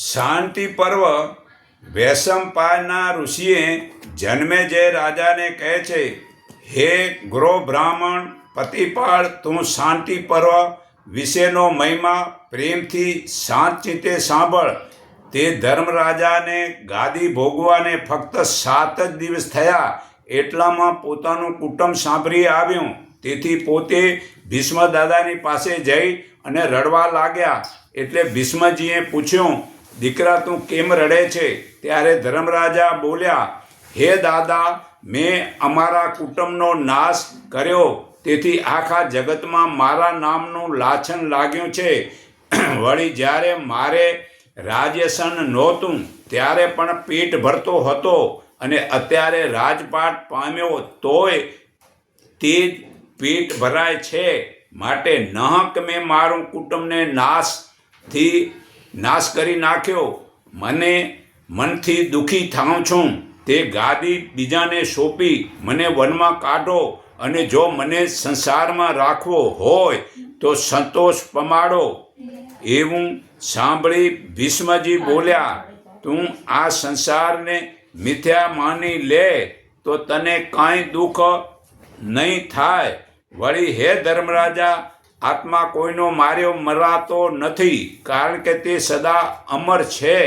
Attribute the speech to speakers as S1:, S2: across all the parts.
S1: શાંતિ પર્વ વૈશંપાયના ઋષિએ જન્મેજય રાજાને કહે છે, હે ગૃહ બ્રાહ્મણ પતિપાળ, તું શાંતિ પર્વ વિશેનો મહિમા પ્રેમથી શાંતચિત્તે સાંભળ. તે ધર્મરાજાને ગાદી ભોગવાને ફક્ત 7 જ દિવસ થયા એટલામાં પોતાનું કુટુંબ સાંભળી આવ્યું. તેથી પોતે ભીષ્મ દાદાની પાસે જઈ અને રડવા લાગ્યા. એટલે ભીષ્મજીએ પૂછ્યું, દીકરા તું કેમ રડે છે? ત્યારે ધર્મરાજા બોલ્યા, હે દાદા, મેં અમારા કુટુંબનો નાશ કર્યો, તેથી આખા જગતમાં મારા નામનું લાછન લાગ્યું છે. વળી જ્યારે મારે રાજ્યસન નહોતું ત્યારે પણ પેટ ભરતો હતો, અને અત્યારે રાજપાટ પામ્યો તોય તે જ પેટ ભરાય છે. માટે નહક મેં મારું કુટુંબને નાશ કરી નાખ્યો. મને મનથી દુઃખી થાઉં છું. તે ગાદી બીજાને સોંપી મને વનમાં કાઢો, અને જો મને સંસારમાં રાખવો હોય તો સંતોષ પમાડો. એવું સાંભળી ભીષ્મજી બોલ્યા, તું આ સંસારને મિથ્યા માની લે તો તને કાંઈ દુઃખ નહીં થાય. વળી હે ધર્મરાજા, આત્મા કોઈનો માર્યો મરાતો નથી, કારણ કે તે સદા અમર છે,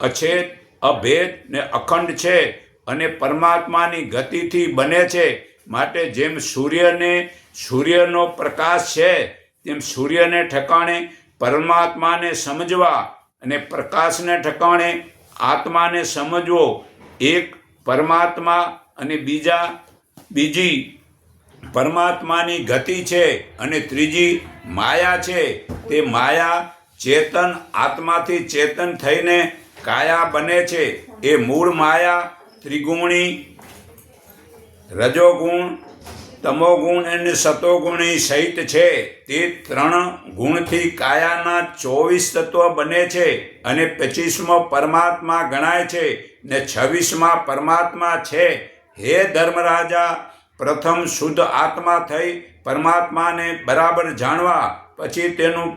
S1: અછેદ, અભેદ ને અખંડ છે, અને પરમાત્માની ગતિથી બને છે. માટે જેમ સૂર્યનો પ્રકાશ છે, તેમ સૂર્યને ઠેકાણે પરમાત્માને સમજવા અને પ્રકાશને ઠેકાણે આત્માને સમજવો. એક પરમાત્મા અને બીજી પરમાત્માની ગતિ છે, અને ત્રીજી માયા છે. તે માયા ચેતન આત્માથી ચેતન થઈને કાયા બને છે. એ મૂળ માયા ત્રિગુણી, રજોગુણ, તમોગુણ અને સતોગુણી સહિત છે. તે 3 ગુણથી કાયાના 24 તત્વ બને છે, અને 25મો પરમાત્મા ગણાય છે, ને 26મા પરમાત્મા છે. હે ધર્મરાજા, પ્રથમ શુદ્ધ આત્મા થઈ પરમાત્માને બરાબર જાણવા, પછી તેનું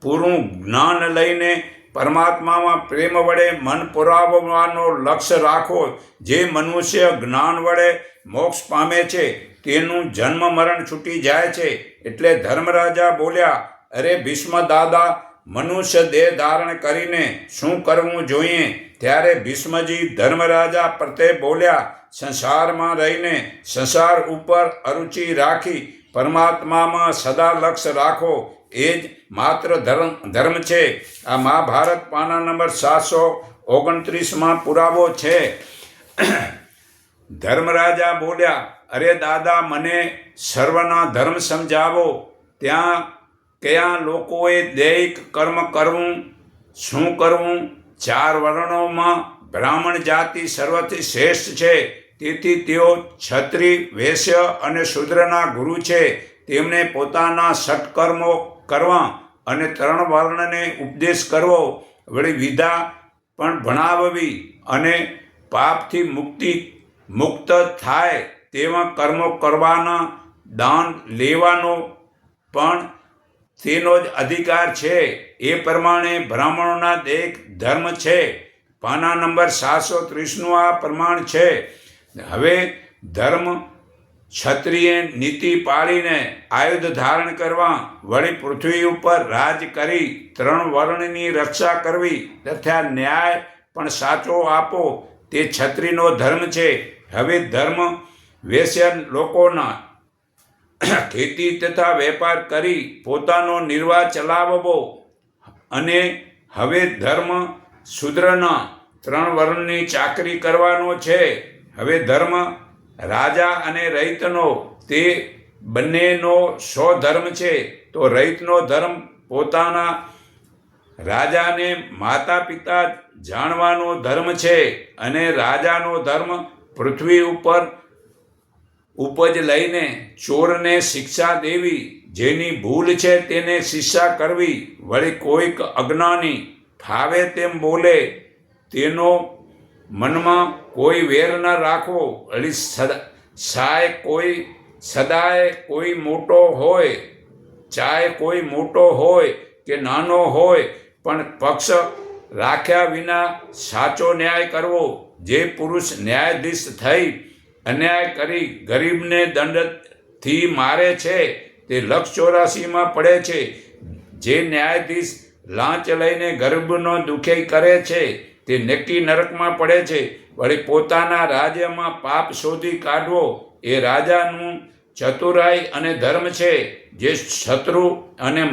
S1: પૂરું જ્ઞાન લઈને પરમાત્મામાં પ્રેમ વડે મન પુરાવવાનો લક્ષ્ય રાખો. જે મનુષ્ય જ્ઞાન વડે મોક્ષ પામે છે તેનું જન્મ મરણ છૂટી જાય છે. એટલે ધર્મરાજા બોલ્યા, અરે ભીષ્મ દાદા, મનુષ્ય દેહ ધારણ કરીને શું કરવું જોઈએ? ત્યારે ભીષ્મજી ધર્મરાજા પ્રત્યે બોલ્યા, સંસારમાં રહીને સંસાર ઉપર અરુચિ રાખી પરમાત્મામાં સદા લક્ષ્ય રાખો, એ જ માત્ર ધર્મ છે. આ મહાભારત પાના નંબર 729માં પુરાવો છે. ધર્મરાજા બોલ્યા, અરે દાદા, મને સર્વના ધર્મ સમજાવો. ત્યાં કયા લોકોએ દૈહિક કર્મ કરવું, શું કરવું? 4 વર્ણોમાં બ્રાહ્મણ જાતિ સર્વથી શ્રેષ્ઠ છે. તેથી તેઓ ક્ષત્રિય, વૈશ્ય અને શૂદ્રના ગુરુ છે. તેમણે પોતાના સત્કર્મો કરવા અને 3 વર્ણને ઉપદેશ કરવો, વળી વિદ્યા પણ ભણાવવી, અને પાપથી મુક્ત થાય તેવા કર્મો કરવાના, દાન લેવાનો પણ તેનો જ અધિકાર છે. એ પ્રમાણે બ્રાહ્મણોના દૈહિક ધર્મ છે. પાના નંબર 730નું આ પ્રમાણ છે. હવે ધર્મ ક્ષત્રિય નીતિ પાળીને આયુધ ધારણ કરવા, વળી પૃથ્વી ઉપર રાજ કરી 3 વર્ણની રક્ષા કરવી, તથા ન્યાય પણ સાચો આપો, તે ક્ષત્રિયનો ધર્મ છે. હવે ધર્મ વૈશ્ય લોકોના ખેતી તથા વેપાર કરી પોતાનો નિર્વાહ ચલાવવો, અને હવે ધર્મ શૂદ્રના 3 વર્ણની ચાકરી કરવાનો છે. હવે ધર્મ રાજા અને રૈતનો, તે બંનેનો સ્વધર્મ છે. તો રૈતનો ધર્મ પોતાના રાજાને માતા પિતા જાણવાનો ધર્મ છે, અને રાજાનો ધર્મ પૃથ્વી ઉપર ઉપજ લઈને ચોરને શિક્ષા દેવી, જેની ભૂલ છે તેને શિક્ષા કરવી. વળી કોઈક અજ્ઞાની ફાવે તેમ બોલે તેનો મનમાં કોઈ વેર ન રાખવો. વળી સદાય કોઈ મોટો હોય, ચાહે કોઈ મોટો હોય કે નાનો હોય, પણ પક્ષ રાખ્યા વિના સાચો ન્યાય કરવો. જે પુરુષ ન્યાયાધીશ થઈ અન્યાય કરી ગરીબને દંડથી મારે છે તે 184માં પડે છે. જે ન્યાયાધીશ લાંચ લઈને ગરીબનો દુખી કરે છે તે નક્કી નરકમાં પડે છે. વળી પોતાના રાજ્યમાં પાપ શોધી કાઢવો એ રાજાનું ચતુરાઈ અને ધર્મ છે. જે શત્રુ અને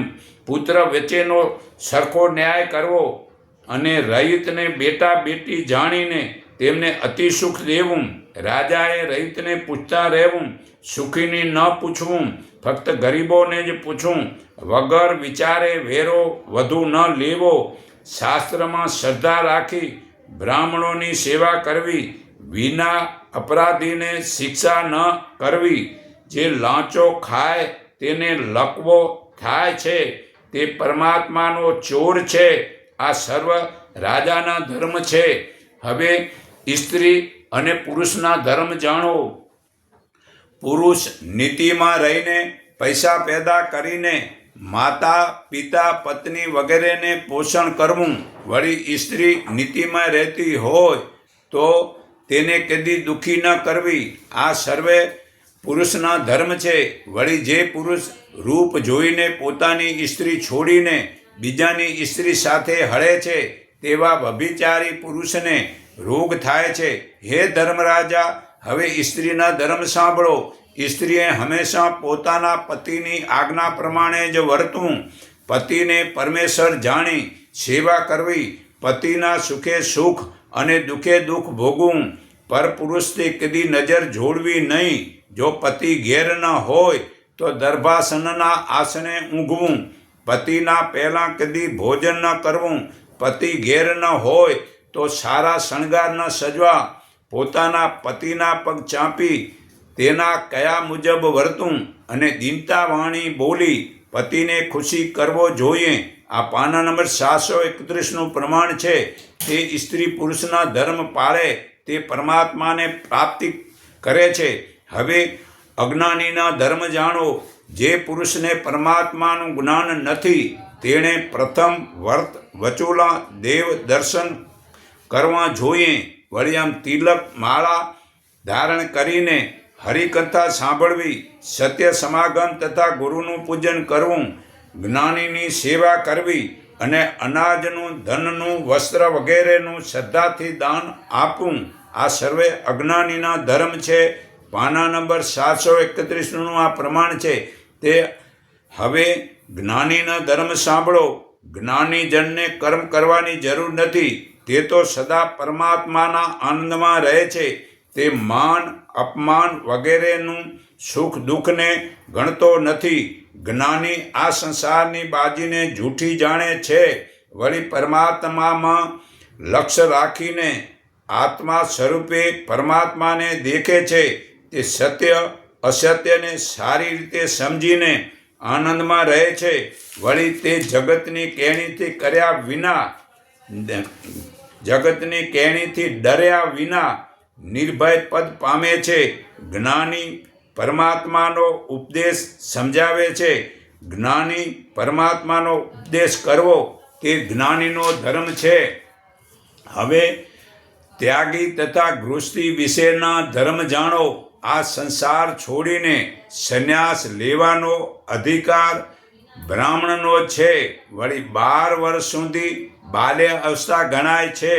S1: પુત્ર વચ્ચેનો સરખો ન્યાય કરવો અને રહિતને બેટા બેટી જાણીને તેમને અતિ સુખ દેવું. રાજાએ રહિતને પૂછતા રહેવું, સુખીની ન પૂછવું, ફક્ત ગરીબોને જ પૂછવું. વગર વિચારે વેરો વધુ ન લેવો. શાસ્ત્રમાં શ્રદ્ધા રાખી બ્રાહ્મણોની સેવા કરવી. વિના અપરાધીને શિક્ષા ન કરવી. જે લાંચો ખાય તેને લકવો થાય છે તે પરમાત્માનો ચોર છે. આ સર્વ રાજાના ધર્મ છે. હવે સ્ત્રી અને પુરુષના ધર્મ જાણો. પુરુષ નીતિમાં રહીને પૈસા પેદા કરીને માતા પિતા પત્ની વગેરેને પોષણ કરવું. વળી સ્ત્રી નીતિમાં રહેતી હોય તો તેને કદી દુઃખી ન કરવી. આ સર્વે પુરુષના ધર્મ છે. વળી જે પુરુષ રૂપ જોઈને પોતાની સ્ત્રી છોડીને બીજાની સ્ત્રી સાથે હળે છે તેવા વ્યભિચારી પુરુષને રોગ થાય છે. હે ધર્મરાજા, હવે સ્ત્રીના ધર્મ સાંભળો. સ્ત્રીએ હંમેશા પોતાના પતિની આજ્ઞા પ્રમાણે જ વર્તવું. પતિને પરમેશ્વર જાણી સેવા કરવી. પતિના સુખે સુખ અને દુઃખે દુઃખ ભોગવું. પર પુરુષથી કદી નજર જોડવી નહીં. જો પતિ ઘેર ન હોય તો દર્ભાસનના આસને ઊંઘવું. પતિના પહેલાં કદી ભોજન ન કરવું. પતિ ઘેર ન હોય તો સારા શણગાર ન સજવા. પોતાના પતિના પગ ચાંપી તેના કયા મુજબ વર્તું અને દીનતા વાણી બોલી પતિને ખુશી કરવો જોઈએ. આ પાના નંબર 731નું પ્રમાણ છે. તે સ્ત્રી પુરુષના ધર્મ પાળે તે પરમાત્માને પ્રાપ્તિ કરે છે. હવે અજ્ઞાનીના ધર્મ જાણો. જે પુરુષને પરમાત્માનું જ્ઞાન નથી તેણે પ્રથમ વર્ત વચોલા દેવ દર્શન કરવા જોઈએ. વળી આમ તિલક માળા ધારણ કરીને હરિકથા સાંભળવી. સત્ય સમાગમ તથા ગુરુનું પૂજન કરવું. જ્ઞાનીની સેવા કરવી અને અનાજનું ધનનું વસ્ત્ર વગેરેનું શ્રદ્ધાથી દાન આપવું. આ સર્વે અજ્ઞાનીના ધર્મ છે. પાના નંબર 731નું આ પ્રમાણ છે. તે હવે જ્ઞાનીના ધર્મ સાંભળો. જ્ઞાનીજનને કર્મ કરવાની જરૂર નથી. તે તો સદા પરમાત્માના આનંદમાં રહે છે. તે માન અપમાન વગેરેનું સુખ દુઃખને ગણતો નથી. જ્ઞાની આ સંસારની બાજીને જૂઠી જાણે છે. વળી પરમાત્મામાં લક્ષ્ય રાખીને આત્મા સ્વરૂપે પરમાત્માને દેખે છે. તે સત્ય અસત્યને સારી રીતે સમજીને આનંદમાં રહે છે. વળી તે જગતની કેણીથી ડર્યા વિના નિર્ભય પદ પામે છે. જ્ઞાની પરમાત્માનો ઉપદેશ સમજાવે છે. જ્ઞાની પરમાત્માનો ઉપદેશ કરવો તે જ્ઞાનીનો ધર્મ છે. હવે ત્યાગી તથા ગૃહસ્થી વિશેના ધર્મ જાણો. આ સંસાર છોડીને સંન્યાસ લેવાનો અધિકાર બ્રાહ્મણનો છે. વળી 12 વર્ષ સુધી બાલ્ય અવસ્થા ગણાય છે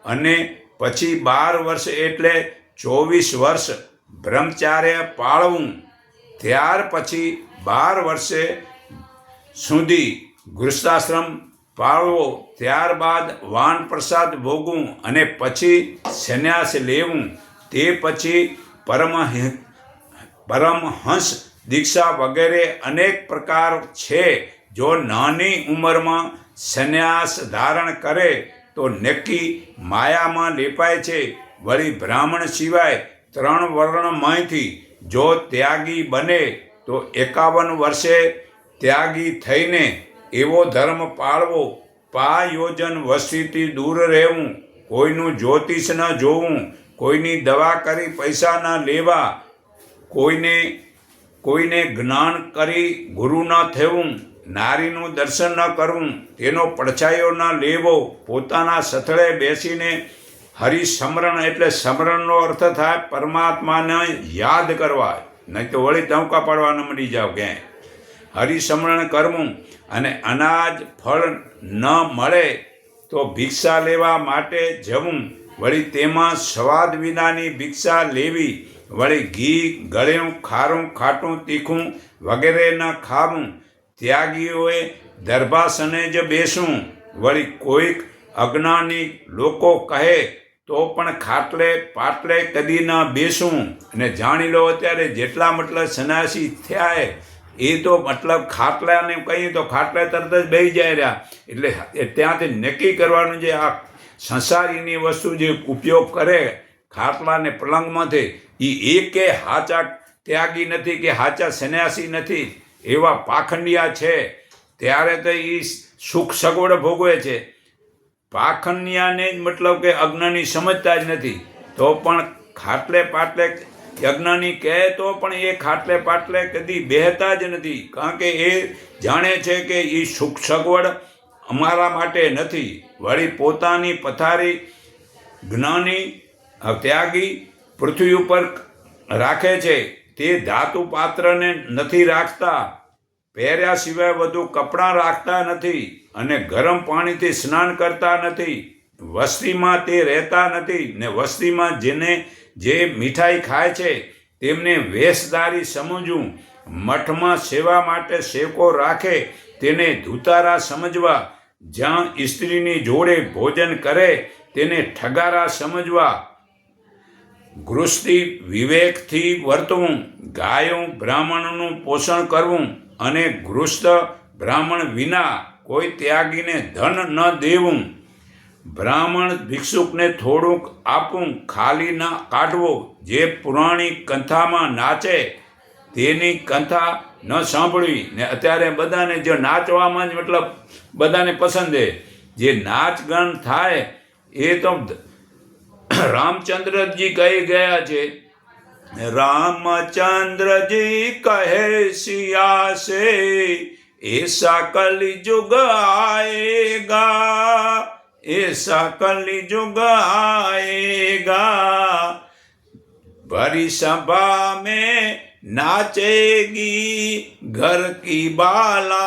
S1: અને પછી 12 વર્ષ એટલે 24 વર્ષ બ્રહ્મચાર્ય પાળવું. ત્યાર પછી 12 વર્ષે સુધી ગૃહસ્થાશ્રમ પાળવો. ત્યારબાદ વાનપ્રસાદ ભોગવું અને પછી સંન્યાસ લેવું. તે પછી પરમહંસ દીક્ષા વગેરે અનેક પ્રકાર છે. જો નાની ઉંમરમાં સંન્યાસ ધારણ કરે તો નક્કી માયામાં લેપાય છે. વળી બ્રાહ્મણ સિવાય 3 વર્ણમાંથી જો ત્યાગી બને તો 51 વર્ષે ત્યાગી થઈને એવો ધર્મ પાળવો. 5 યોજન વસ્તીથી દૂર રહેવું. કોઈનું જ્યોતિષ ન જોવું. કોઈની દવા કરી પૈસા ન લેવા. કોઈને જ્ઞાન કરી ગુરુ ન થવું. નારીનું દર્શન ન કરવું, તેનો પડછાયો ન લેવો, પોતાના સથળે બેસીને હરિસ્મરણ એટલે સ્મરણનો અર્થ થાય પરમાત્માને યાદ કરવા, નહીં તો વળી ધમકા પાડવાના મળી જાવ ક્યાંય. હરિસ્મરણ કરવું અને અનાજ ફળ ન મળે તો ભિક્ષા લેવા માટે જવું, વળી તેમાં સ્વાદ વિનાની ભિક્ષા લેવી, વળી ઘી ગળ્યું ખારું ખાટું તીખું વગેરે ન ખાવું, ત્યાગીઓએ દરભાસને જ બેસવું, વળી કોઈક અજ્ઞાની લોકો કહે તો પણ ખાટલે પાટલે કદી ન બેસવું. અને જાણી લો અત્યારે જેટલા મતલબ સન્યાસી થયા એ તો મતલબ ખાટલાને કહીએ તો ખાટલે તરત જ બેસી જાય રહ્યા. એટલે ત્યાંથી નક્કી કરવાનું જે આ સંસારીની વસ્તુ જે ઉપયોગ કરે ખાટલાને પલંગમાંથી, એ એકે હાચા ત્યાગી નથી કે હાચા સન્યાસી નથી, એવા પાખંડિયા છે. ત્યારે તો એ સુખ સગવડ ભોગવે છે. પાખંડિયાને જ મતલબ કે અજ્ઞાની સમજતા જ નથી, તો પણ ખાટલે પાટલે અજ્ઞાની કહે તો પણ એ ખાટલે પાટલે કદી બેહતા જ નથી. કારણ કે એ જાણે છે કે એ સુખ સગવડ અમારા માટે નથી. વળી પોતાની પથારી જ્ઞાની ત્યાગી પૃથ્વી ઉપર રાખે છે, તે ધાતુ પાત્રને નથી રાખતા, પહેર્યા સિવાય વધુ કપડાં રાખતા નથી, અને ગરમ પાણીથી સ્નાન કરતા નથી, વસ્તીમાં તે રહેતા નથી, ને વસ્તીમાં જેને જે મીઠાઈ ખાય છે તેમને વેશધારી સમજવું, મઠમાં સેવા માટે સેવકો રાખે તેને ધુતારા સમજવા, જ્યાં સ્ત્રીની જોડે ભોજન કરે તેને ઠગારા સમજવા, ગૃહસ્થી વિવેકથી વર્તવું, ગાયો બ્રાહ્મણનું પોષણ કરવું, અને ગૃહસ્થ બ્રાહ્મણ વિના કોઈ ત્યાગીને ધન ન દેવું, બ્રાહ્મણ ભિક્ષુકને થોડુંક આપવું, ખાલી ન કાઢવો, જે પુરાણી કંથામાં નાચે તેની કંથા ન સાંભળવી. ને અત્યારે બધાને જો નાચવામાં જ મતલબ બધાને પસંદ છે, જે નાચ ગાન થાય એ તો રામચંદ્રજી કહી ગયા છે, रामचंद्र जी कहे सिया से ऐसा कलयुग आएगा, ऐसा कलयुग आएगा, भरी सभा में नाचेगी घर की बाला,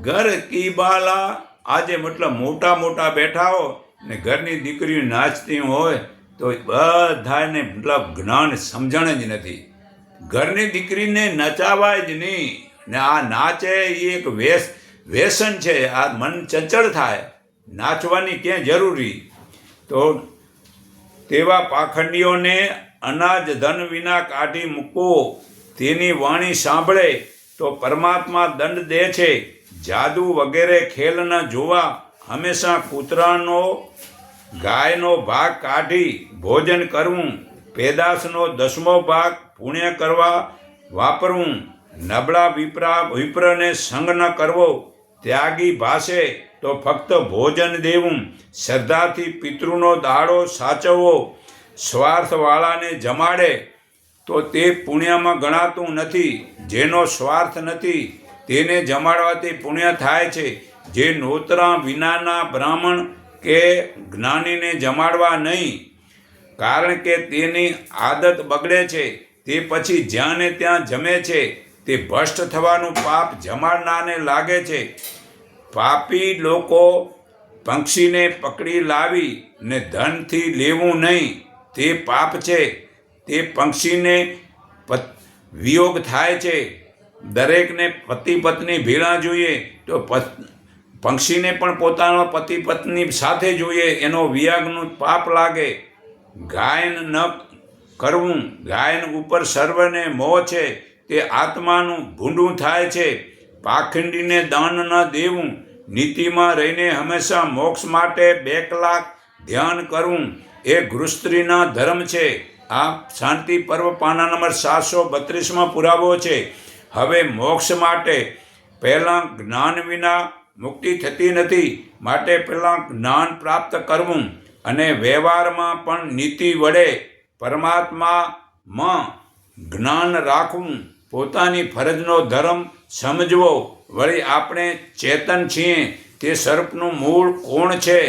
S1: घर की बाला. આજે મતલબ મોટા મોટા બેઠા હો ને ઘરની દીકરીઓ નાચતી હોય તો બધાને મતલબ જ્ઞાન સમજણ જ નથી. ઘરની દીકરીને નચાવાય જ નહીં. ને આ નાચે એ એક વ્યસન છે. આ મન ચંચળ થાય, નાચવાની ક્યાં જરૂરી. તો તેવા પાખંડીઓને અનાજ ધન વિના કાઢી મૂકો, તેની વાણી સાંભળે તો પરમાત્મા દંડ દે છે. જાદુ વગેરે ખેલ ન જોવા, હંમેશા કૂતરાનો ગાયનો ભાગ કાઢી ભોજન કરવું, પેદાશનો 10મો ભાગ પુણ્ય કરવા વાપરવું, નબળા વિપ્રને સંગ ન કરવો, ત્યાગી ભાષે તો ફક્ત ભોજન દેવું, શ્રદ્ધાથી પિતૃનો દાડો સાચવવો, સ્વાર્થવાળાને જમાડે તો તે પુણ્યમાં ગણાતું નથી. જેનો સ્વાર્થ નથી તેને જમાડવાથી પુણ્ય થાય છે. જે નોતરા વિનાના બ્રાહ્મણ કે જ્ઞાનીને જમાડવા નહીં, કારણ કે તેની આદત બગડે છે. તે પછી જ્યાં ને ત્યાં જમે છે, તે ભ્રષ્ટ થવાનું પાપ જમાડનારને લાગે છે. પાપી લોકો પંક્ષીને પકડી લાવી ને ધનથી લેવું નહીં, તે પાપ છે. તે પંક્ષીને વિયોગ થાય છે. દરેકને પતિ પત્ની ભેળા જોઈએ તો પંક્ષીને પણ પોતાનો પતિ પત્ની સાથે જોઈએ, એનો વિયાગનું પાપ લાગે. ગાયન ન કરવું, ગાયન ઉપર સર્વને મોહ છે, તે આત્માનું ભૂંડું થાય છે. પાખંડીને દાન ન દેવું, નીતિમાં રહીને હંમેશા મોક્ષ માટે 2 કલાક ધ્યાન કરવું એ ગૃહસ્ત્રીના ધર્મ છે. આ શાંતિ પર્વ પાના નંબર 732માં પુરાવો છે. હવે મોક્ષ માટે પહેલાં જ્ઞાન વિના મુક્તિ થતી નથી, માટે પહેલાં જ્ઞાન પ્રાપ્ત કરવું અને વ્યવહારમાં પણ નીતિ વડે પરમાત્મામાં જ્ઞાન રાખવું. પોતાની ફરજનો ધર્મ સમજવો. વળી આપણે ચેતન છીએ તે સર્પનું મૂળ કોણ છે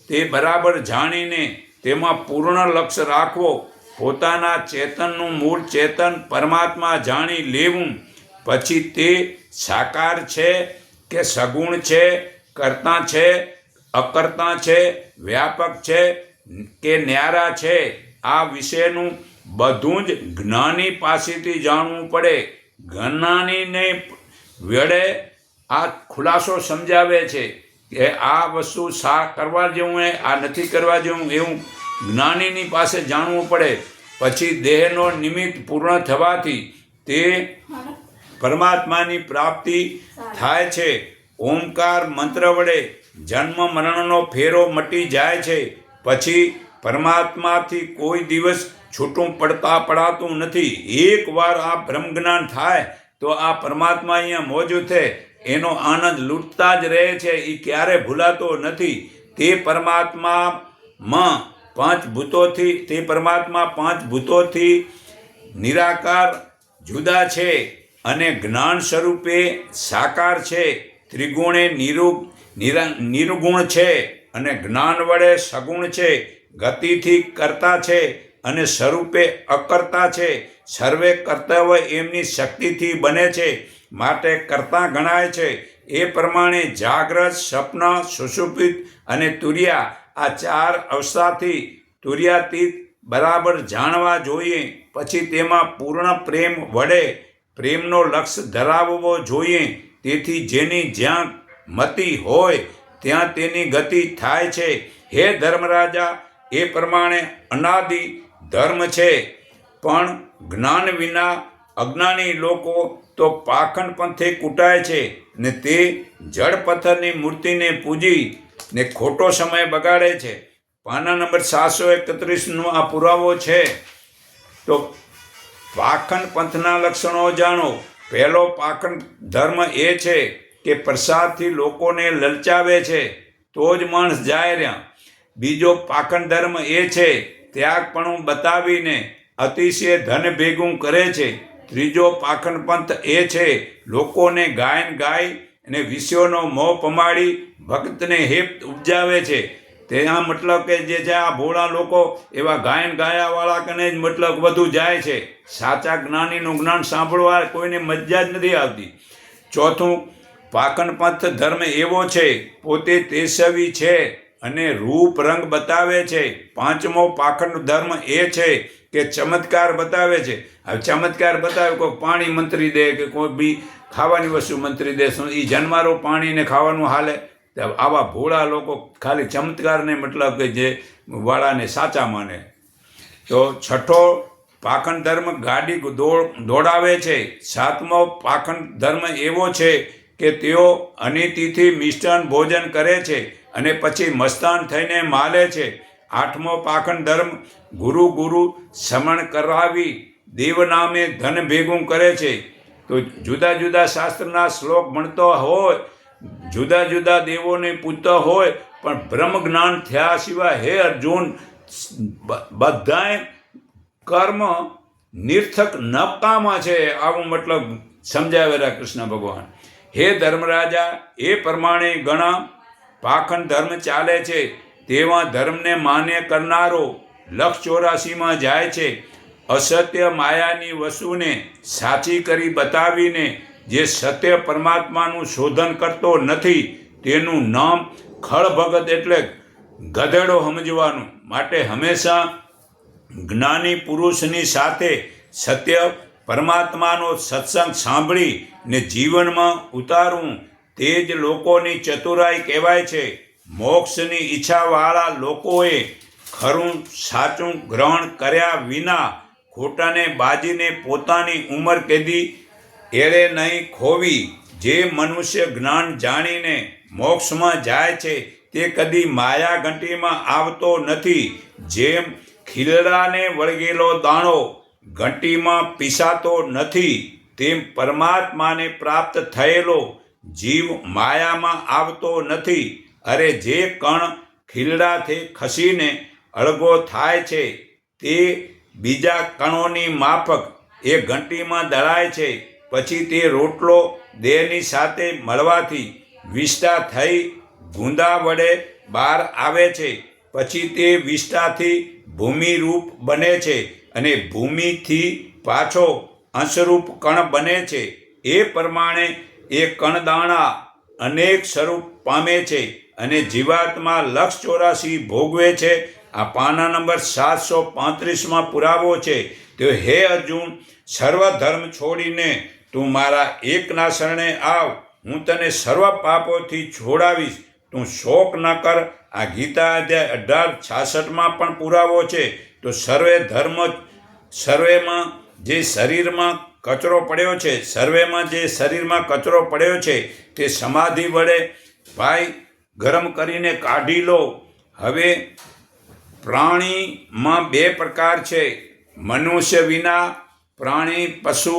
S1: તે બરાબર જાણીને તેમાં પૂર્ણ લક્ષ્ય રાખવો. પોતાના ચેતનનું મૂળ ચેતન પરમાત્મા જાણી લેવું. પછી તે સાકાર છે કે સગુણ છે, કર્તા છે, અકર્તા છે, વ્યાપક છે કે ન્યારા છે, આ વિશેનું બધું જ જ્ઞાની પાસેથી જાણવું પડે. જ્ઞાનીને વેળે આ ખુલાસો સમજાવે છે કે આ વસ્તુ કરવા જેવું એ આ નથી કરવા જેવું, એવું જ્ઞાનીની પાસે જાણવું પડે. પછી દેહનો નિમિત્ત પૂર્ણ થવાથી તે પરમાત્માની પ્રાપ્તિ થાય છે. ઓમકાર મંત્ર વડે જન્મ મરણનો ફેરો મટી જાય છે. પછી પરમાત્માથી કોઈ દિવસ છૂટું પડાતું નથી. એકવાર આ બ્રહ્મ જ્ઞાન થાય તો આ પરમાત્મા અહીંયા મોજૂદ છે, એનો આનંદ લૂંટતા જ રહે છે, એ ક્યારે ભૂલાતો નથી. તે પરમાત્મા પાંચ ભૂતોથી નિરાકાર જુદા છે અને જ્ઞાન સ્વરૂપે સાકાર છે. ત્રિગુણે નિર્ગુણ છે અને જ્ઞાન વડે સગુણ છે. ગતિથી કરતા છે અને સ્વરૂપે અકર્તા છે. સર્વે કર્તવ્ય એમની શક્તિથી બને છે, માટે કરતા ગણાય છે. એ પ્રમાણે જાગ્રત, સપના, સુષુપ્ત અને તુર્યા, આ 4 અવસ્થાથી તુર્યાતીત બરાબર જાણવા જોઈએ. પછી તેમાં પૂર્ણ પ્રેમ વડે પ્રેમનો લક્ષ્ય ધરાવવો જોઈએ. તેથી જેની જ્યાં મતિ હોય ત્યાં તેની ગતિ થાય છે. હે ધર્મરાજા, એ પ્રમાણે અનાદિ ધર્મ છે. પણ જ્ઞાન વિના અજ્ઞાની લોકો તો પાખંડ પંથે કૂટાય છે ને તે જળ પથ્થરની મૂર્તિને પૂજી ને ખોટો સમય બગાડે છે. પાના નંબર 731નો આ પુરાવો છે. તો પાખંડ પંથના લક્ષણો જાણો. પહેલો પાખંડ ધર્મ એ છે કે પ્રસાદથી લોકોને લલચાવે છે તો જ માણસ જાય રહ્યા. બીજો પાખંડ ધર્મ એ છે ત્યાગપણું બતાવીને અતિશય ધન ભેગું કરે છે. ત્રીજો પાખંડ પંથ એ છે લોકોને ગાય અને વિષયોનો મોહ પમાડી ભક્તને હેત ઉપજાવે છે. તેના મતલબ કે જે છે આ ભોળા લોકો એવા ગાયાવાળા કને જ મતલબ વધુ જાય છે. સાચા જ્ઞાનીનું જ્ઞાન સાંભળવા કોઈને મજા જ નથી આવતી. ચોથું પાખંડ પંથ ધર્મ એવો છે પોતે તેજસ્વી છે અને રૂપ રંગ બતાવે છે. પાંચમો પાખંડ ધર્મ એ છે કે ચમત્કાર બતાવે છે. હવે ચમત્કાર બતાવે, કોઈ પાણી મંત્રી દે કે કોઈ બી ખાવાની વસ્તુ મંત્રી દે, એ જન્મારો પાણી ને ખાવાનું હાલે. આવા ભોળા લોકો ખાલી ચમત્કારને મતલબ કે જે વાળાને સાચા માને. તો છઠ્ઠો પાખંડ ધર્મ ગાડી દોડાવે છે. સાતમો પાખંડ ધર્મ એવો છે કે તેઓ અનિતિથી મિષ્ટાન ભોજન કરે છે અને પછી મસ્તાન થઈને માલે છે. આઠમો પાખંડ ધર્મ ગુરુ સમણ કરાવી દેવ નામે ધન ભેગું કરે છે. તો જુદા જુદા શાસ્ત્રના શ્લોક ભણતો હોય, જુદા જુદા દેવોને પૂજતો હોય, પણ બ્રહ્મ જ્ઞાન થયા સિવાય હે અર્જુન બધાય કર્મ નિર્થક નકામા છે, આવું મતલબ સમજાવેલા કૃષ્ણ ભગવાન. હે ધર્મરાજા, એ પ્રમાણે ઘણા પાખંડ ધર્મ ચાલે છે. તેવા ધર્મને માન્ય કરનારો 184માં જાય છે. અસત્ય માયાની વસ્તુને સાચી કરી બતાવીને જે સત્ય પરમાત્માનું શોધન કરતો નથી તેનું નામ ખળભગત એટલે ગધેડો સમજવાનું. માટે હંમેશા જ્ઞાની પુરુષની સાથે સત્ય પરમાત્માનો સત્સંગ સાંભળી ને જીવનમાં ઉતારવું તે જ લોકોની ચતુરાઈ કહેવાય છે. મોક્ષની ઈચ્છાવાળા લોકોએ ખરું સાચું ગ્રહણ કર્યા વિના ખોટાને બાજીને પોતાની ઉંમર કેદી એળે નહીં ખોવી. જે મનુષ્ય જ્ઞાન જાણીને મોક્ષમાં જાય છે તે કદી માયા ઘંટીમાં આવતો નથી. જેમ ખીલડાને વળગેલો દાણો ઘંટીમાં પીસાતો નથી, તેમ પરમાત્માને પ્રાપ્ત થયેલો જીવ માયામાં આવતો નથી. અરે જે કણ ખીલડાથી ખસીને અળગો થાય છે તે બીજા કણોની માફક એ ઘંટીમાં દળાય છે. પછી તે રોટલો દેહની સાથે મળવાથી વિષ્ટા થઈ ગુંદા વડે બહાર આવે છે. પછી તે વિષ્ટાથી ભૂમિરૂપ બને છે અને ભૂમિથી પાછો અંશરૂપ કણ બને છે. એ પ્રમાણે એ કણદાણા અનેક સ્વરૂપ પામે છે અને જીવાત્મા 184 ભોગવે છે. આ પાના નંબર 735 પુરાવો છે. તો હે અર્જુન, સર્વ ધર્મ છોડીને તું મારા એકના શરણે આવ, હું તને સર્વ પાપોથી છોડાવીશ. તું શોક ન કર. આ ગીતા અધ્યાય 18:66 પણ પુરાવો છે. તો સર્વેમાં જે શરીરમાં કચરો પડ્યો છે, તે સમાધિ વડે ભાઈ ગરમ કરીને કાઢી લો. હવે પ્રાણીમાં 2 પ્રકાર છે. મનુષ્ય વિના પ્રાણી, પશુ,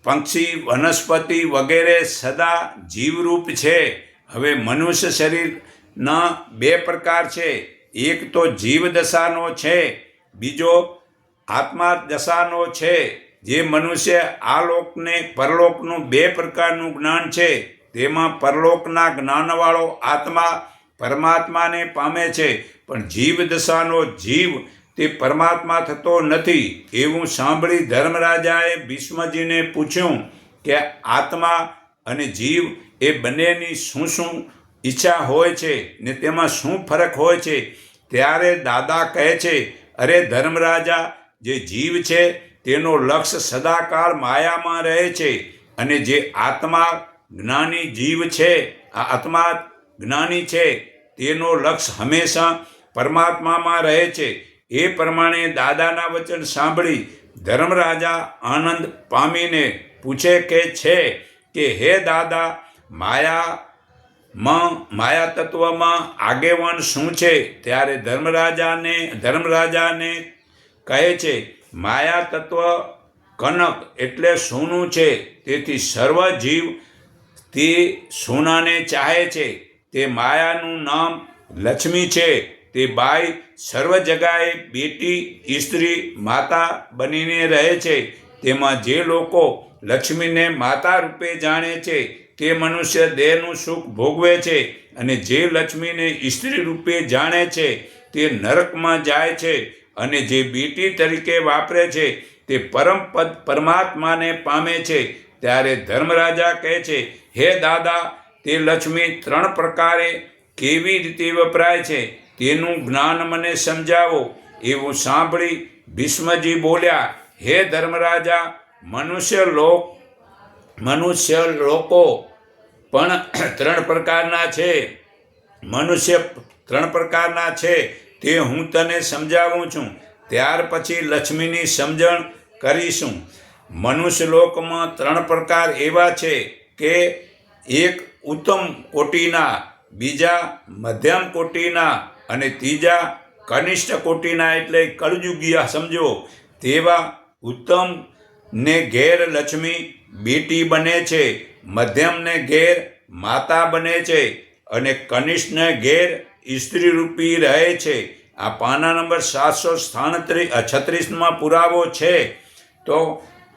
S1: પક્ષી, વનસ્પતિ વગેરે સદા જીવરૂપ છે. હવે મનુષ્ય શરીરના 2 પ્રકાર છે. એક તો જીવ દશાનો છે, બીજો આત્મા દશાનો છે. જે મનુષ્ય આલોકને પરલોકનું 2 પ્રકારનું જ્ઞાન છે, તેમાં પરલોકના જ્ઞાનવાળો આત્મા પરમાત્માને પામે છે, પણ જીવ દશાનો જીવ તે પરમાત્મા થતો નથી. એવું સાંભળી ધર્મરાજાએ ભીષ્મજીને પૂછ્યું કે આત્મા અને જીવ એ બંનેની શું ઈચ્છા હોય છે ને તેમાં શું ફરક હોય છે? ત્યારે દાદા કહે છે, અરે ધર્મરાજા, જે જીવ છે તેનો લક્ષ્ય સદાકાળ માયામાં રહે છે અને જે આત્મા જ્ઞાની જીવ છે, આ આત્મા જ્ઞાની છે, તેનો લક્ષ્ય હંમેશા પરમાત્મામાં રહે છે. એ પ્રમાણે દાદાના વચન સાંભળી ધર્મરાજા આનંદ પામીને પૂછે કે હે દાદા, માયા તત્વમાં આગેવાન શું છે? ત્યારે ધર્મરાજાને કહે છે, માયા તત્વ કનક એટલે સોનું છે. તેથી સર્વ જીવ તે સોનાને ચાહે છે. તે માયાનું નામ લક્ષ્મી છે. તે બાઈ સર્વ જગાએ બેટી, સ્ત્રી, માતા બનીને રહે છે. તેમાં જે લોકો લક્ષ્મીને માતા રૂપે જાણે છે તે મનુષ્ય દેહનું સુખ ભોગવે છે, અને જે લક્ષ્મીને સ્ત્રી રૂપે જાણે છે તે નરકમાં જાય છે, અને જે બેટી તરીકે વાપરે છે તે પરમપદ પરમાત્માને પામે છે. ત્યારે ધર્મરાજા કહે છે, હે દાદા, તે લક્ષ્મી 3 પ્રકારે કેવી રીતે વપરાય છે તેનું જ્ઞાન મને સમજાવો. એવું સાંભળી ભીષ્મજી બોલ્યા, હે ધર્મરાજા, મનુષ્ય લોકો પણ 3 પ્રકારના છે. મનુષ્ય 3 પ્રકારના છે તે હું તને સમજાવું છું. ત્યાર પછી લક્ષ્મીની સમજણ કરીશું. મનુષ્ય લોકમાં 3 પ્રકાર એવા છે કે એક ઉત્તમ કોટીના, બીજા મધ્યમ કોટીના અને ત્રીજા કનિષ્ઠ કોટીના, એટલે કળયુગીયા સમજો. તેવા ઉત્તમ ને ઘેર લક્ષ્મી બેટી બને છે, મધ્યમને ઘેર માતા બને છે અને કનિષ્ઠને ઘેર સ્ત્રી રૂપી રહે છે. આ પાના નંબર 736 પુરાવો છે. તો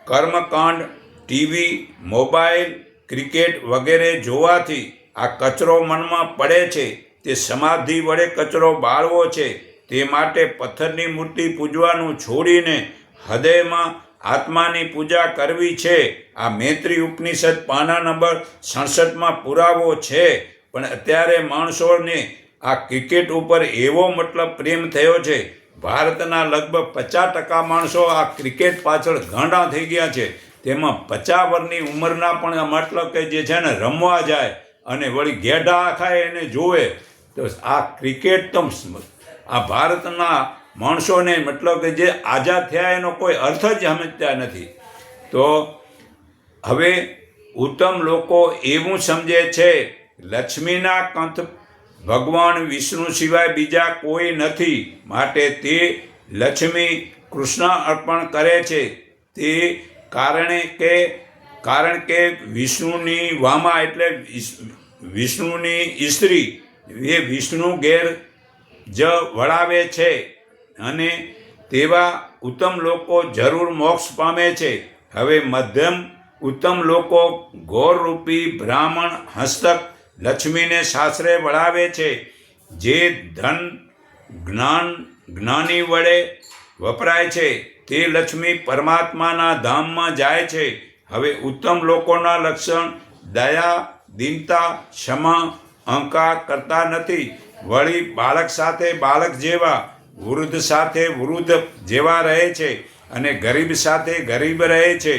S1: કર્મકાંડ, ટીવી, મોબાઈલ, ક્રિકેટ વગેરે જોવાથી આ કચરો મનમાં પડે છે. તે સમાધિ વડે કચરો બાળવો છે. તે માટે પથ્થરની મૂર્તિ પૂજવાનું છોડીને હૃદયમાં આત્માની પૂજા કરવી છે. આ મૈત્રી ઉપનિષદ પાના નંબર 67 પુરાવો છે. પણ અત્યારે માણસોને આ ક્રિકેટ ઉપર એવો મતલબ પ્રેમ થયો છે. ભારતના લગભગ 50% માણસો આ ક્રિકેટ પાછળ ગાંડા થઈ ગયા છે. તેમાં 50 વર્ષની ઉંમરના પણ મતલબ કે જે છે ને રમવા જાય અને વળી ગેડા ખાય એને જોવે. તો આ ક્રિકેટ તો આ ભારતના માણસોને મતલબ કે જે આઝાદ થયા એનો કોઈ અર્થ જ સમજતા નથી. તો હવે ઉત્તમ લોકો એવું સમજે છે, લક્ષ્મીના કંથ ભગવાન વિષ્ણુ સિવાય બીજા કોઈ નથી, માટે તે લક્ષ્મી કૃષ્ણ અર્પણ કરે છે. તે કારણ કે વિષ્ણુની વામા એટલે વિષ્ણુની સ્ત્રી એ વિષ્ણુ ઘેર જ વળાવે છે, અને તેવા ઉત્તમ લોકો જરૂર મોક્ષ પામે છે. હવે ઉત્તમ લોકો ઘોરરૂપી બ્રાહ્મણ હસ્તક લક્ષ્મીને સાસરે વળાવે છે. જે ધન જ્ઞાની વડે વપરાય છે તે લક્ષ્મી પરમાત્માના ધામમાં જાય છે. હવે ઉત્તમ લોકોના લક્ષણ દયા, દીનતા, ક્ષમા, અહંકાર કરતા નથી. વળી બાળક સાથે બાળક જેવા, વૃદ્ધ સાથે વૃદ્ધ જેવા રહે છે, અને ગરીબ સાથે ગરીબ રહે છે,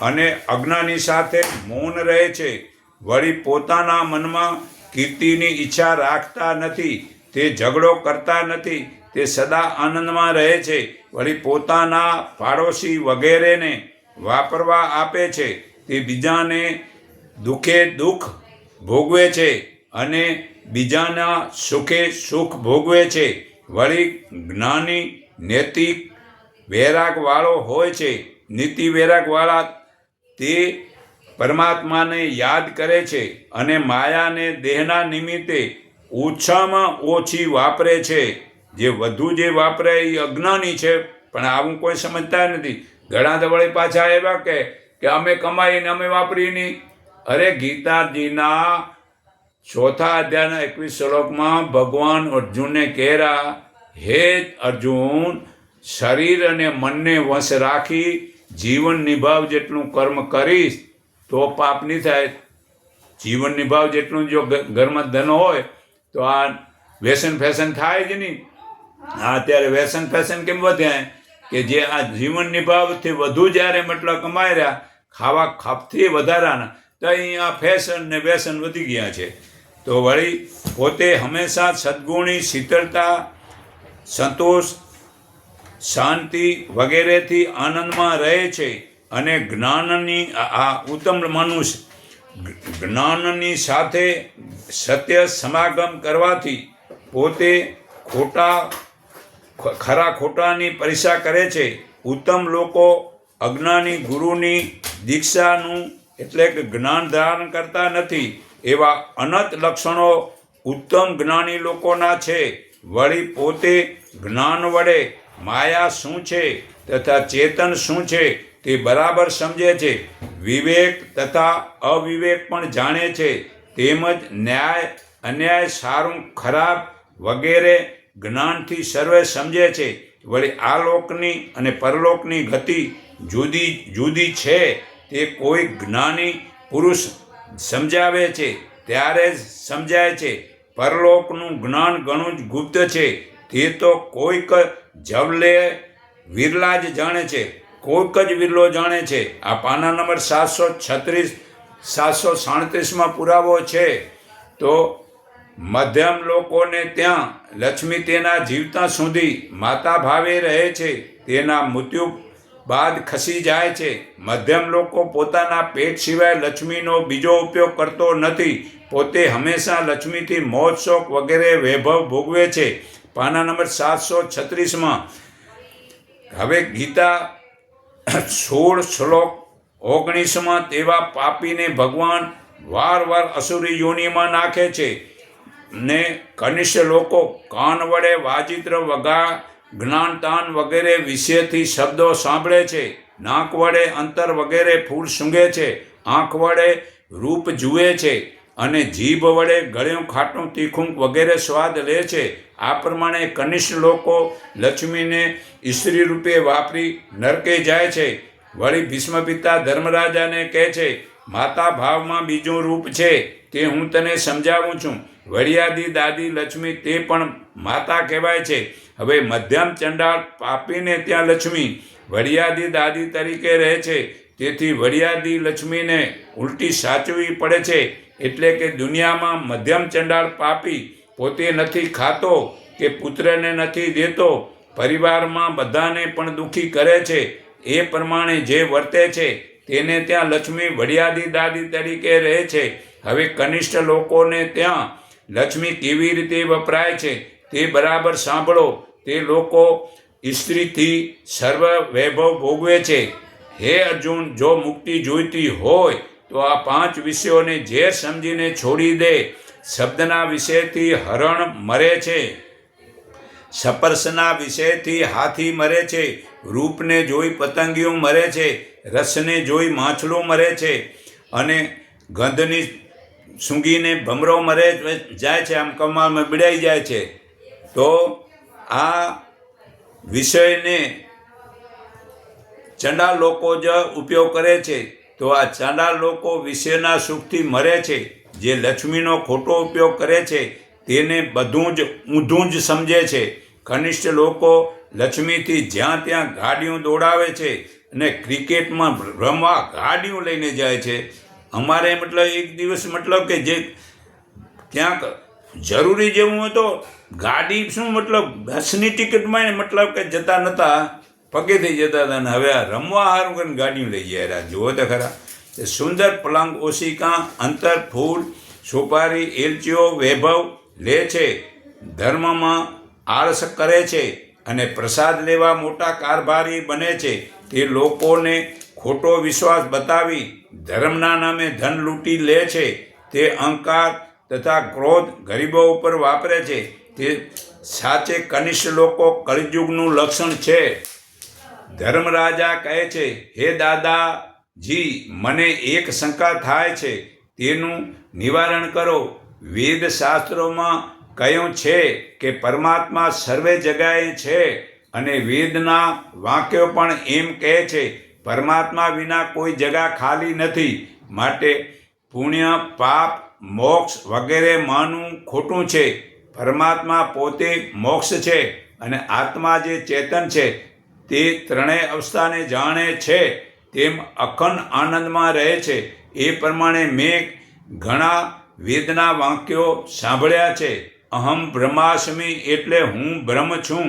S1: અને અજ્ઞાની સાથે મૌન રહે છે. વળી પોતાના મનમાં કીર્તિની ઈચ્છા રાખતા નથી, તે ઝઘડો કરતા નથી, તે સદા આનંદમાં રહે છે. વળી પોતાના પાડોશી વગેરેને વાપરવા આપે છે, તે બીજાને દુઃખે દુઃખ ભોગવે છે, અને બીજાના સુખે સુખ ભોગવે છે. વળી જ્ઞાની નૈતિક વૈરાગવાળો હોય છે. નીતિ વૈરાગવાળા તે પરમાત્માને યાદ કરે છે, અને માયાને દેહના નિમિત્તે ઓછામાં ઓછી વાપરે છે. જે વધુ જે વાપરે એ અજ્ઞાની છે, પણ આવું કોઈ સમજતા નથી. ઘણા તો વળી પાછા એવા કે અમે કમાઈને અમે વાપરી નહીં. અરે ગીતાજીના 4થા અધ્યાયના 21 શ્લોકમાં ભગવાન અર્જુનને કહેરા, હે અર્જુન, શરીર અને મનને વશ રાખી જીવન નિભાવ જેટલું કર્મ કરીશ તો પાપ નહીં થાય. જીવન નિભાવ જેટલું જો ઘરમાં ધન હોય તો આ વ્યસન ફેશન થાય જ નહીં. અત્યારે વ્યસન ફેશન કેમ વધ્યા કે જે આ જીવન નિભાવથી વધુ જ્યારે મતલબ કમાઈ રહ્યા, ખાવા ખાપથી વધારાના, તો અહીંયા ફેશન ને વ્યસન વધી ગયા છે. તો વળી પોતે હંમેશા સદ્ગુણી, શીતળતા, સંતોષ, શાંતિ વગેરેથી આનંદમાં રહે છે. અને જ્ઞાનની આ ઉત્તમ મનુષ્ય જ્ઞાનની સાથે સત્ય સમાગમ કરવાથી પોતે ખરા ખોટાની પરીક્ષા કરે છે. ઉત્તમ લોકો અજ્ઞાની ગુરુની દીક્ષાનું એટલે કે જ્ઞાન ધારણ કરતા નથી. એવા અનંત લક્ષણો ઉત્તમ જ્ઞાની લોકોના છે. વળી પોતે જ્ઞાન વડે માયા શું છે તથા ચેતન શું છે તે બરાબર સમજે છે. વિવેક તથા અવિવેક પણ જાણે છે. તેમજ ન્યાય, અન્યાય, સારું ખરાબ વગેરે જ્ઞાનથી સર્વે સમજે છે. વળી આ લોકની અને પરલોકની ગતિ જુદી જુદી છે તે કોઈ જ્ઞાની પુરુષ સમજાવે છે ત્યારે જ સમજાય છે. પરલોકનું જ્ઞાન ઘણું જ ગુપ્ત છે. તે તો કોઈક જવલે વિરલા જ જાણે છે, કોઈક જ વિરલો જાણે છે. આ પાના નંબર 737 પુરાવો છે. તો મધ્યમ લોકોને ત્યાં લક્ષ્મી તેના જીવતા સુધી માતા ભાવે રહે છે, તેના મૃત્યુ બાદ ખસી જાય છે. મધ્યમ લોકો પોતાના પેટ સિવાય લક્ષ્મીનો બીજો ઉપયોગ કરતો નથી. પોતે હંમેશા લક્ષ્મીથી મોજ શોખ વગેરે વૈભવ ભોગવે છે. પાના નંબર 736. હવે ગીતા 16 શ્લોક 19 તેવા પાપીને ભગવાન વાર અસુરી યોનિમાં નાખે છે. ને કનિષ્ઠ લોકો કાન વડે વાજિત્ર વગા, જ્ઞાનતાન વગેરે વિષયથી શબ્દો સાંભળે છે. નાક વડે અંતર વગેરે ફૂલ સૂંઘે છે. આંખ વડે રૂપ જુએ છે, અને જીભ વડે ગળ્યું, ખાટું, તીખું વગેરે સ્વાદ લે છે. આ પ્રમાણે કનિષ્ઠ લોકો લક્ષ્મીને સ્ત્રી રૂપે વાપરી નરકે જાય છે. વળી ભીષ્મ પિતા ધર્મરાજાને કહે છે, માતા ભાવમાં બીજું રૂપ છે, તે હું તને સમજાવું છું. વડિયાદી દાદી લક્ષ્મી તે પણ માતા કહેવાય છે. હવે મધ્યમ ચંડાળ પાપીને ત્યાં લક્ષ્મી વડિયાદી દાદી તરીકે રહે છે. તેથી વડિયાદી લક્ષ્મીને ઉલટી સાચવવી પડે છે. એટલે કે દુનિયામાં મધ્યમ ચંડાળ પાપી પોતે નથી ખાતો કે પુત્રને નથી દેતો, પરિવારમાં બધાને પણ દુઃખી કરે છે. એ પ્રમાણે જે વર્તે છે તેને ત્યાં લક્ષ્મી વડિયાદી દાદી તરીકે રહે છે. હવે કનિષ્ઠ લોકોને ત્યાં લક્ષ્મી કેવી રીતે વપરાય છે તે બરાબર સાંભળો. તે લોકો સ્ત્રીથી સર્વ વૈભવ ભોગવે છે. હે અર્જુન, જો મુક્તિ જોઈતી હોય તો આ 5 વિષયોને ઝેર સમજીને છોડી દે. શબ્દના વિષયથી હરણ મરે છે, સપર્શના વિષયથી હાથી મરે છે, રૂપને જોઈ પતંગિયું મરે છે, રસને જોઈ માછલું મરે છે, અને ગંધની સૂંઘીને ભમરો મરે જાય છે, આમ કમાલમાં બિડાઈ જાય છે. તો આ વિષયને ચંડાલ લોકો જ ઉપયોગ કરે છે. તો આ ચંડાલ લોકો વિષયના સુખથી મરે છે. જે લક્ષ્મીનો ખોટો ઉપયોગ કરે છે તેને બધું જ ઊંધું જ સમજે છે. કનિષ્ઠ લોકો લક્ષ્મીથી જ્યાં ત્યાં ગાડીઓ દોડાવે છે અને ક્રિકેટમાં રમવા ગાડીઓ લઈને જાય છે. અમારે મતલબ એક દિવસ મતલબ કે જે ક્યાંક જરૂરી જેવું હોય તો ગાડી શું મતલબ બસની ટિકિટમાં મતલબ કે જતા નહોતા, પગેથી જતા હતા, ને હવે આ રમવા સારું કરીને ગાડીઓ લઈ જાય. જુઓ તો ખરા. સુંદર પલંગ ઓશિકા અંતર ફૂલ સોપારી એલચીઓ વૈભવ લે છે, ધર્મમાં આળસ કરે છે અને પ્રસાદ લેવા મોટા કારભારી બને છે. તે લોકોને ખોટો વિશ્વાસ બતાવી ધર્મના નામે ધન લૂંટી લે છે. તે અહંકાર તથા ક્રોધ ગરીબો ઉપર વાપરે છે. તે સાચે કનિષ્ઠ લોકો કળિયુગનું લક્ષણ છે. ધર્મરાજા કહે છે, હે દાદાજી, મને એક શંકા થાય છે, તેનું નિવારણ કરો. વેદ શાસ્ત્રોમાં કહ્યું છે કે પરમાત્મા સર્વે જગ્યાએ છે, અને વેદના વાક્યો પણ એમ કહે છે પરમાત્મા વિના કોઈ જગા ખાલી નથી. માટે પુણ્ય પાપ મોક્ષ વગેરે માનવું ખોટું છે. પરમાત્મા પોતે મોક્ષ છે, અને આત્મા જે ચેતન છે તે ત્રણેય અવસ્થાને જાણે છે, તેમ અખંડ આનંદમાં રહે છે. એ પ્રમાણે મેં ઘણા વેદના વાક્યો સાંભળ્યા છે. અહમ બ્રહ્માસ્મિ એટલે હું બ્રહ્મ છું,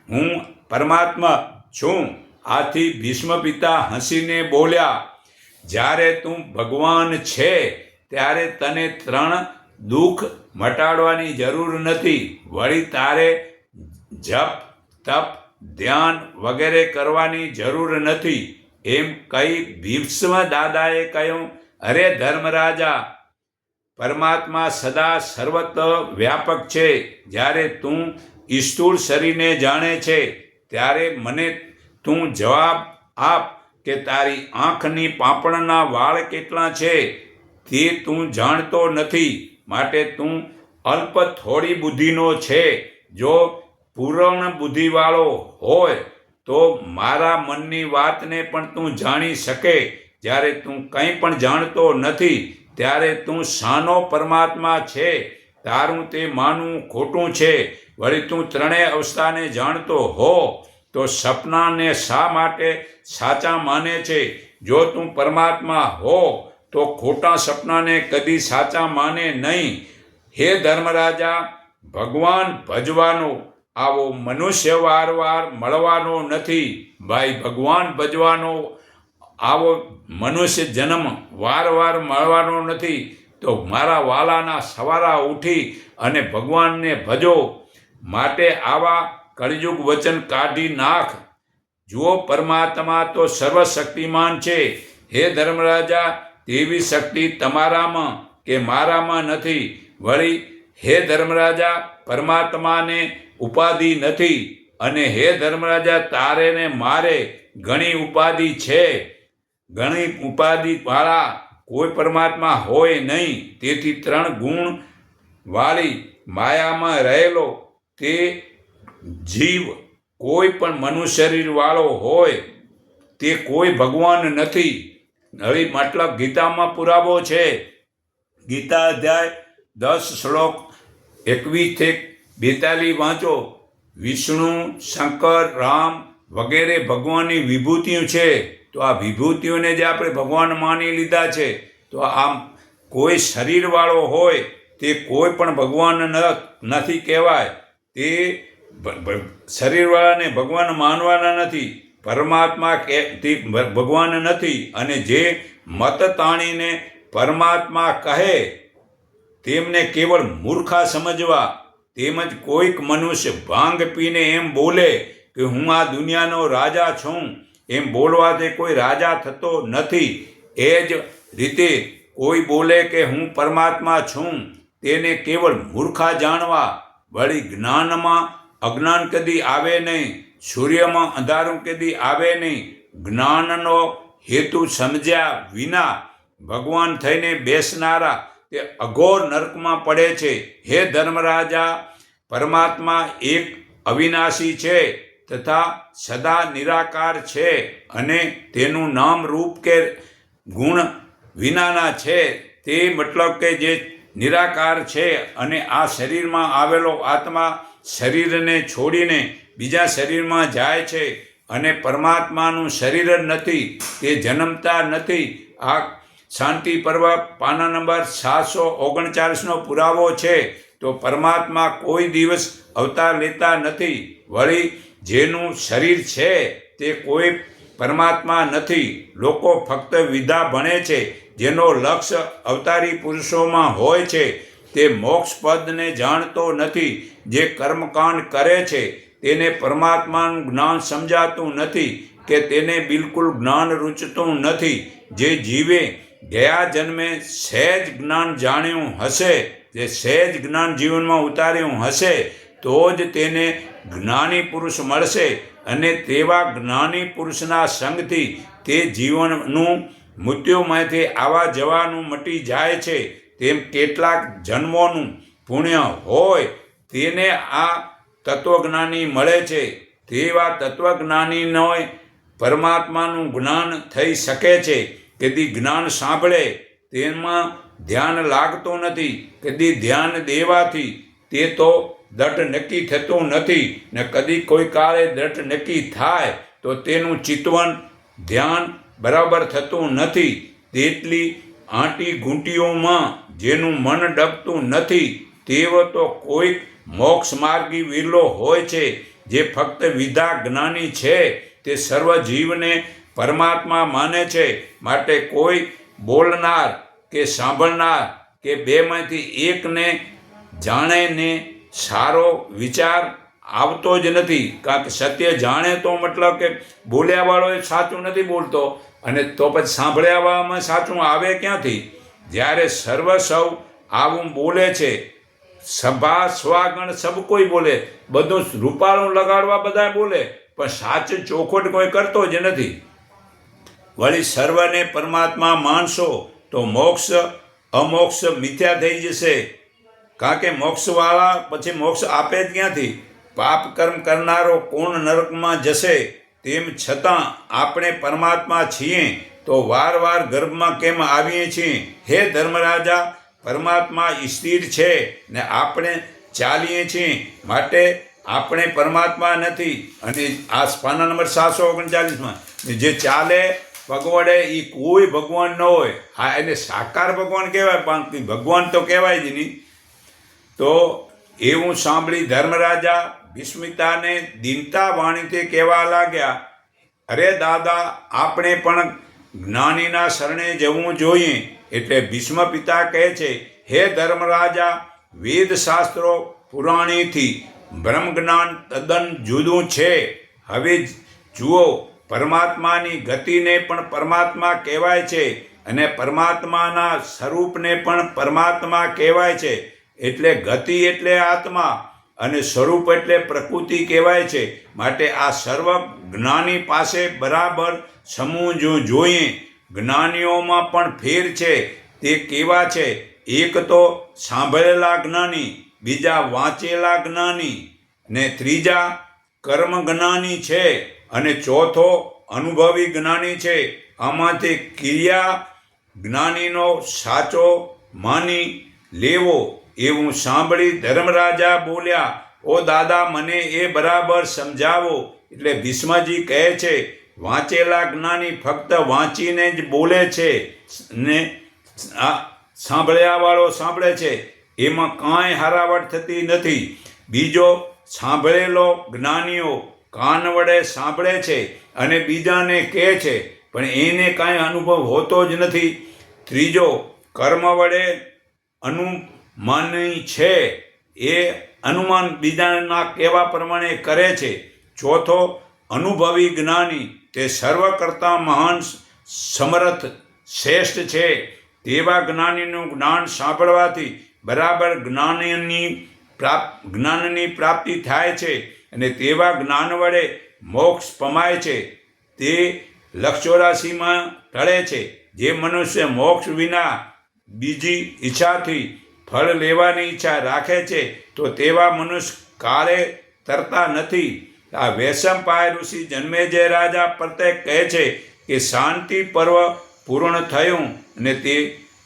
S1: હું પરમાત્મા છું. આથી ભીષ્મ પિતા હસીને બોલ્યા, જ્યારે તું ભગવાન છે ત્યારે તને 3 દુઃખ મટાડવાની જરૂર નથી. વળી તારે જપ તપ ધ્યાન વગેરે કરવાની જરૂર નથી. એમ કહી ભીષ્મ દાદાએ કહ્યું, અરે ધર્મરાજા, પરમાત્મા સદા સર્વત્ર વ્યાપક છે. જ્યારે તું સ્થૂળ શરીરને જાણે છે ત્યારે મને તું જવાબ આપ કે તારી આંખની પાંપણના વાળ કેટલા છે તે તું જાણતો નથી. માટે તું અલ્પ થોડી બુદ્ધિનો છે. જો પૂર્ણ બુદ્ધિવાળો હોય તો મારા મનની વાતને પણ તું જાણી શકે. જ્યારે તું કંઈ પણ જાણતો નથી ત્યારે તું શાનો પરમાત્મા છે? તારું તે માનવું ખોટું છે. વળી તું ત્રણેય અવસ્થાને જાણતો હો તો સપનાને શા માટે સાચા માને છે? જો તું પરમાત્મા હો તો ખોટા સપનાને કદી સાચા માને નહીં. હે ધર્મરાજા, ભગવાન ભજવાનો આવો મનુષ્ય વારવાર મળવાનો નથી. ભાઈ, ભગવાન ભજવાનો આવો મનુષ્ય જન્મ વારવાર મળવાનો નથી. તો મારા વાલાના સવારા ઉઠી અને ભગવાનને ભજો. માટે આવા કળિયુગ વચન કાઢી નાખ. જુઓ, પરમાત્મા તો સર્વશક્તિમાન છે. હે ધર્મરાજા, તેવી શક્તિ તમારામાં કે મારામાં નથી. વળી હે ધર્મરાજા, પરમાત્માને ઉપાધિ નથી. અને હે ધર્મરાજા, તારે ને મારે ઘણી ઉપાધિ છે. ઘણી ઉપાધિ વાળા કોઈ પરમાત્મા હોય નહીં. તેથી 3 ગુણ વાળી માયામાં રહેલો તે જીવ કોઈ પણ મનુષ્ય શરીર વાળો હોય તે કોઈ ભગવાન નથી. હવે મતલબ ગીતામાં પુરાવો છે. ગીતા અધ્યાય 10 શ્લોક 21-42 વાંચો. વિષ્ણુ, શંકર, રામ વગેરે ભગવાનની વિભૂતિઓ છે. તો આ વિભૂતિઓને જે આપણે ભગવાન માની લીધા છે, તો આમ કોઈ શરીરવાળો હોય તે કોઈ પણ ભગવાન નથી કહેવાય. તે શરીરવાળાને ભગવાન માનવાના નથી. પરમાત્મા તે ભગવાન નથી. અને જે મત તાણીને પરમાત્મા કહે તેમને કેવળ મૂર્ખા સમજવા. તેમજ કોઈક મનુષ્ય ભાંગ પીને એમ બોલે કે હું આ દુનિયાનો રાજા છું, એમ બોલવાથી કોઈ રાજા થતો નથી. એ જ રીતે કોઈ બોલે કે હું પરમાત્મા છું તેને કેવળ મૂર્ખા જાણવા. વળી જ્ઞાનમાં અજ્ઞાન કદી આવે નહીં, સૂર્યમાં અંધારું કદી આવે નહીં. જ્ઞાનનો હેતુ સમજ્યા વિના ભગવાન થઈને બેસનારા તે અઘોર નરકમાં પડે છે. હે ધર્મરાજા, પરમાત્મા એક અવિનાશી છે તથા સદા નિરાકાર છે અને તેનું નામ રૂપ કે ગુણ વિનાના છે. તે મતલબ કે જે નિરાકાર છે અને આ શરીરમાં આવેલો આત્મા શરીરને છોડીને બીજા શરીરમાં જાય છે અને પરમાત્માનું શરીર જ નથી, તે જન્મતા નથી. આ શાંતિ પર્વ પાના નંબર 739નો પુરાવો છે. તો પરમાત્મા કોઈ દિવસ અવતાર લેતા નથી. વળી જેનું શરીર છે તે કોઈ પરમાત્મા નથી. લોકો ફક્ત વિદ્યા ભણે છે જેનો લક્ષ્ય અવતારી પુરુષોમાં હોય છે. તે મોક્ષ પદને જાણતો નથી. જે કર્મકાંડ કરે છે તેને પરમાત્માનું જ્ઞાન સમજાતું નથી કે તેને બિલકુલ જ્ઞાન રૂચતું નથી. જે જીવે ગયા જન્મે સહેજ જ્ઞાન જાણ્યું હશે, જે સહેજ જ્ઞાન જીવનમાં ઉતાર્યું હશે તો જ તેને જ્ઞાની પુરુષ મળશે અને તેવા જ્ઞાની પુરુષના સંગથી તે જીવનનું મૃત્યુમાંથી આવા જવાનું મટી જાય છે. તેમ કેટલાક જન્મોનું પુણ્ય હોય તેને આ તત્વજ્ઞાની મળે છે. તેવા તત્વજ્ઞાનીનો પરમાત્માનું જ્ઞાન થઈ શકે છે. કદી જ્ઞાન સાંભળે તેમાં ધ્યાન લાગતું નથી. કદી ધ્યાન દેવાથી તે તો દ્રઢ નક્કી થતું નથી ને કદી કોઈ કાળે દ્રઢ નક્કી થાય તો તેનું ચિતવન ધ્યાન બરાબર થતું નથી. તેટલી આંટી ઘૂંટીઓમાં જેનું મન ડગતું નથી તેવો તો કોઈક મોક્ષ માર્ગી વિરલો હોય છે. જે ફક્ત વિદ્યા જ્ઞાની છે તે સર્વ જીવને પરમાત્મા માને છે. માટે કોઈ બોલનાર કે સાંભળનાર કે બેમાંથી એકને જાણેને સારો વિચાર આવતો જ નથી. કારણ કે સત્ય જાણે તો મતલબ કે બોલ્યાવાળો એ સાચું નથી બોલતો અને તો પછી સાંભળ્યાવાળામાં સાચું આવે ક્યાંથી? જ્યારે સર્વ સૌ આવું બોલે છે, સભા સ્વાગણ સબ કોઈ બોલે, બધું રૂપાળું લગાડવા બધા બોલે પણ સાચું ચોખવટ કોઈ કરતો જ નથી. વળી સર્વને પરમાત્મા માનશો તો મોક્ષ અમોક્ષ મિથ્યા થઈ જશે. કારણ કે મોક્ષવાળા પછી મોક્ષ આપે જ ક્યાંથી? પાપ કર્મ કરનારો કોણ નરકમાં જશે? તેમ છતાં આપણે પરમાત્મા છીએ તો વાર વાર ગર્ભમાં કેમ આવીએ છીએ? હે ધર્મરાજા, પરમાત્મા સ્થિર છે ને આપણે ચાલીએ છીએ માટે આપણે પરમાત્મા નથી. અને આ પાના નંબર 739માં જે ચાલે પગવડે એ કોઈ ભગવાન ન હોય. હા, એને સાકાર ભગવાન કહેવાય પણ ભગવાન તો કહેવાય જ નહીં. તો એવું સાંભળી ધર્મરાજા વિસ્મિતાને દીનતા વાણીથી કહેવા લાગ્યા, અરે દાદા, આપણે પણ જ્ઞાનીના શરણે જવું જોઈએ. એટલે ભીષ્મ પિતા કહે છે, હે ધર્મરાજા, વેદ શાસ્ત્રો પુરાણીથી બ્રહ્મ જ્ઞાન તદ્દન જુદું છે. હવે જુઓ, પરમાત્માની ગતિને પણ પરમાત્મા કહેવાય છે અને પરમાત્માના સ્વરૂપને પણ પરમાત્મા કહેવાય છે. એટલે ગતિ એટલે આત્મા અને સ્વરૂપ એટલે પ્રકૃતિ કહેવાય છે. માટે આ સર્વ જ્ઞાની પાસે બરાબર સમજવું જોઈએ. જ્ઞાનીઓમાં પણ ફેર છે. તે કેવા છે? એક તો સાંભળેલા જ્ઞાની, બીજા વાંચેલા જ્ઞાની ને ત્રીજા કર્મ જ્ઞાની છે અને ચોથો અનુભવી જ્ઞાની છે. આમાંથી ક્રિયા જ્ઞાનીનો સાચો માની લેવો. એવું સાંભળી ધર્મરાજા બોલ્યા, ઓ દાદા, મને એ બરાબર સમજાવો. એટલે ભીષ્મજી કહે છે, વાંચેલા જ્ઞાની ફક્ત વાંચીને જ બોલે છે ને સાંભળ્યાવાળો સાંભળે છે, એમાં કાંઈ હારાવટ થતી નથી. બીજો, સાંભળેલો જ્ઞાનીઓ કાન વડે સાંભળે છે અને બીજાને કહે છે પણ એને કાંઈ અનુભવ હોતો જ નથી. ત્રીજો, કર્મ વડે અનુમાની છે, એ અનુમાન બીજાના કહેવા પ્રમાણે કરે છે. ચોથો, અનુભવી જ્ઞાની, તે સર્વ કરતાં મહાન સમર્થ શ્રેષ્ઠ છે. તેવા જ્ઞાનીનું જ્ઞાન સાંભળવાથી બરાબર જ્ઞાનીની જ્ઞાનની પ્રાપ્તિ થાય છે અને તેવા જ્ઞાન વડે મોક્ષ પમાય છે. તે લક્ષ 84માં ટળે છે. જે મનુષ્ય મોક્ષ વિના બીજી ઈચ્છાથી ફળ લેવાની ઈચ્છા રાખે છે તો તેવા મનુષ્ય કાળે તરતા નથી. આ વૈશંપાયન ઋષિ જન્મેજય રાજા પ્રત્યે કહે છે કે શાંતિ પર્વ પૂર્ણ થયું અને તે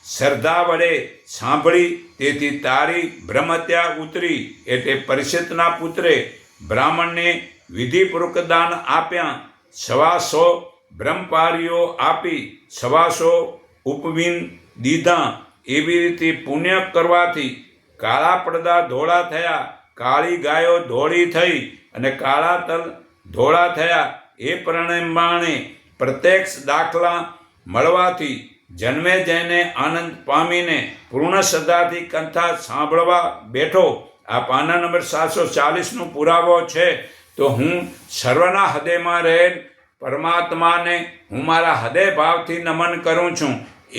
S1: શ્રદ્ધા વડે સાંભળી, તેથી તારી બ્રહ્મત્યા ઉતરી. એટલે પરીક્ષિતના પુત્રે બ્રાહ્મણને વિધિપૂર્વક દાન આપ્યા. 125 બ્રહ્મપારીઓ આપી 125 ઉપવીન દીધા. એવી રીતે પુણ્ય કરવાથી કાળા પડદા ધોળા થયા, કાળી ગાયો ધોળી થઈ અને કાળા તલ ધોળા થયા. એ પ્રમાણે પ્રત્યક્ષ દાખલા મળવાથી જન્મેજયને આનંદ પામીને પૂર્ણ શ્રદ્ધાથી કથા સાંભળવા બેઠો. આ પાના નંબર 740નો પુરાવો છે. તો હું સર્વના હૃદયમાં રહેલ પરમાત્માને હું મારા હૃદય ભાવથી નમન કરું છું.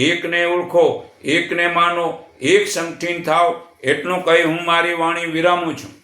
S1: એકને ઓળખો, એકને માનો, એક સંગઠીન થાવ, એટલું કહી હું મારી વાણી વિરામું છું.